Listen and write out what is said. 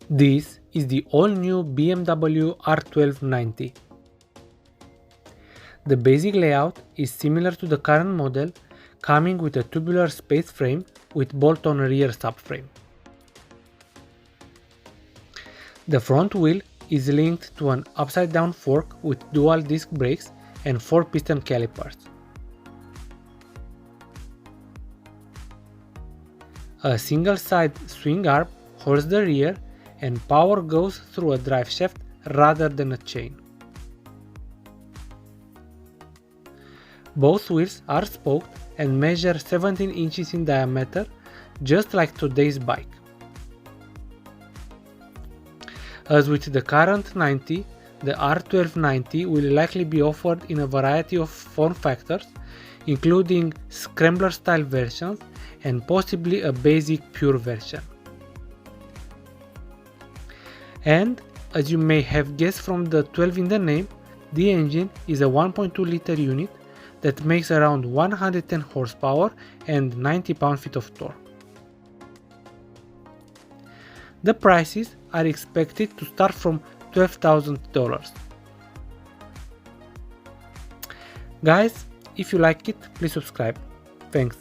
This is the all-new BMW R12 nineT. The basic layout is similar to the current model, coming with a tubular space frame with bolt-on rear subframe. The front wheel is linked to an upside-down fork with dual disc brakes and 4-piston calipers. A single-side swing arm holds the rear, and power goes through a driveshaft rather than a chain. Both wheels are spoked and measure 17 inches in diameter, just like today's bike. As with the current nineT, the R12 nineT will likely be offered in a variety of form factors, including scrambler-style versions and possibly a basic pure version. And, as you may have guessed from the 12 in the name, the engine is a 1.2 liter unit that makes around 110 horsepower and 90 pound-feet of torque. The prices are expected to start from $12,000. Guys, if you like it, please subscribe. Thanks.